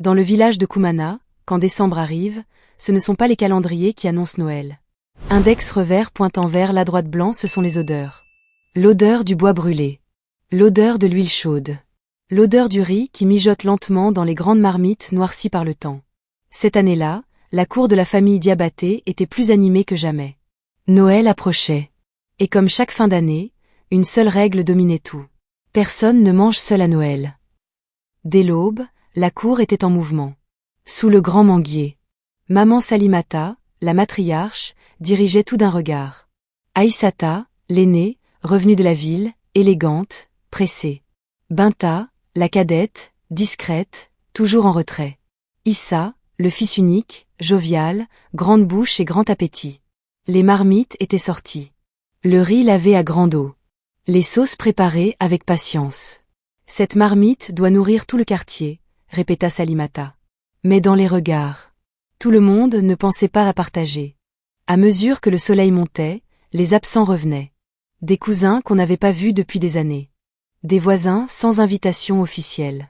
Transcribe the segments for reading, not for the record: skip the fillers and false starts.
Dans le village de Kumana, quand décembre arrive, ce ne sont pas les calendriers qui annoncent Noël. Index revers pointant vers la droite blanc, ce sont les odeurs. L'odeur du bois brûlé. L'odeur de l'huile chaude. L'odeur du riz qui mijote lentement dans les grandes marmites noircies par le temps. Cette année-là, la cour de la famille Diabaté était plus animée que jamais. Noël approchait. Et comme chaque fin d'année, une seule règle dominait tout. Personne ne mange seul à Noël. Dès l'aube, la cour était en mouvement. Sous le grand manguier. Maman Salimata, la matriarche, dirigeait tout d'un regard. Aïssata, l'aînée, revenue de la ville, élégante, pressée. Binta, la cadette, discrète, toujours en retrait. Issa, le fils unique, jovial, grande bouche et grand appétit. Les marmites étaient sorties. Le riz lavé à grande eau. Les sauces préparées avec patience. Cette marmite doit nourrir tout le quartier, répéta Salimata. Mais dans les regards. Tout le monde ne pensait pas à partager. À mesure que le soleil montait, les absents revenaient. Des cousins qu'on n'avait pas vus depuis des années. Des voisins sans invitation officielle.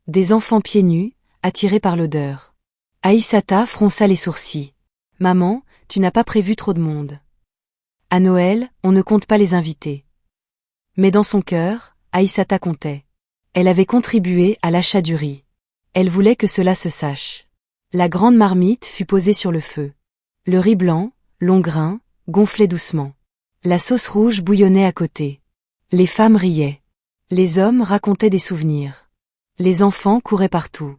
Des enfants pieds nus, attirés par l'odeur. Aïssata fronça les sourcils. Maman, tu n'as pas prévu trop de monde. À Noël, on ne compte pas les invités. Mais dans son cœur, Aïssata comptait. Elle avait contribué à l'achat du riz. Elle voulait que cela se sache. La grande marmite fut posée sur le feu. Le riz blanc, long grain, gonflait doucement. La sauce rouge bouillonnait à côté. Les femmes riaient. Les hommes racontaient des souvenirs. Les enfants couraient partout.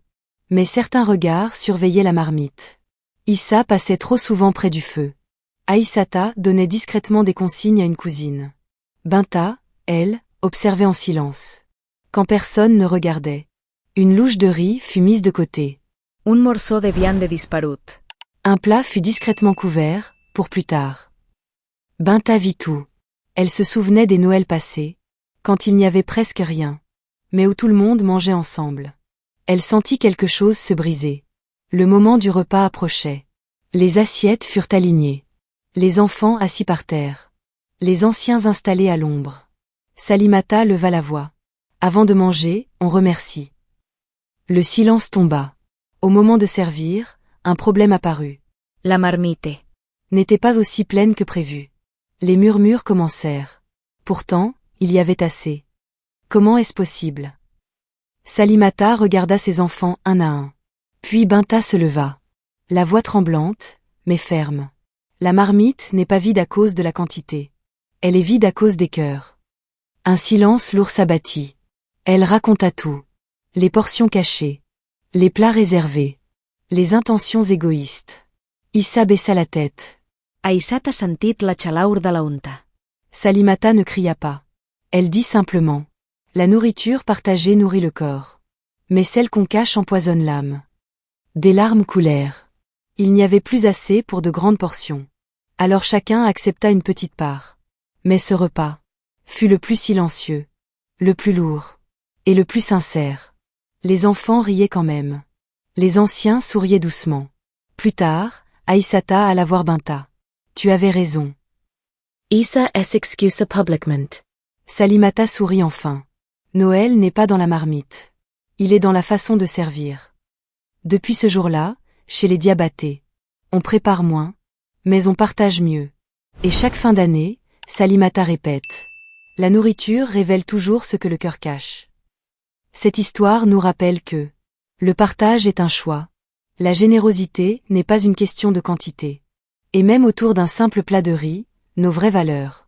Mais certains regards surveillaient la marmite. Issa passait trop souvent près du feu. Aïssata donnait discrètement des consignes à une cousine. Binta, elle, observait en silence. Quand personne ne regardait. Une louche de riz fut mise de côté. Un morceau de viande disparut. Un plat fut discrètement couvert, pour plus tard. Binta vit tout. Elle se souvenait des Noëls passés, quand il n'y avait presque rien, mais où tout le monde mangeait ensemble. Elle sentit quelque chose se briser. Le moment du repas approchait. Les assiettes furent alignées. Les enfants assis par terre. Les anciens installés à l'ombre. Salimata leva la voix. Avant de manger, on remercie. Le silence tomba. Au moment de servir, un problème apparut. La marmite n'était pas aussi pleine que prévu. Les murmures commencèrent. Pourtant, il y avait assez. Comment est-ce possible? Salimata regarda ses enfants un à un. Puis Binta se leva. La voix tremblante, mais ferme. La marmite n'est pas vide à cause de la quantité. Elle est vide à cause des cœurs. Un silence lourd s'abattit. Elle raconta tout. Les portions cachées. Les plats réservés. Les intentions égoïstes. Issa baissa la tête. Aïssata sentit la xalaur de la unta. Salimata ne cria pas. Elle dit simplement. La nourriture partagée nourrit le corps. Mais celle qu'on cache empoisonne l'âme. Des larmes coulèrent. Il n'y avait plus assez pour de grandes portions. Alors chacun accepta une petite part. Mais ce repas fut le plus silencieux, le plus lourd, et le plus sincère. Les enfants riaient quand même. Les anciens souriaient doucement. Plus tard, Aïssata alla voir Binta. Tu avais raison. Issa es excuse publiquement. Salimata sourit enfin. Noël n'est pas dans la marmite. Il est dans la façon de servir. Depuis ce jour-là, chez les Diabaté, on prépare moins, mais on partage mieux. Et chaque fin d'année, Salimata répète. La nourriture révèle toujours ce que le cœur cache. Cette histoire nous rappelle que le partage est un choix. La générosité n'est pas une question de quantité. Et même autour d'un simple plat de riz, nos vraies valeurs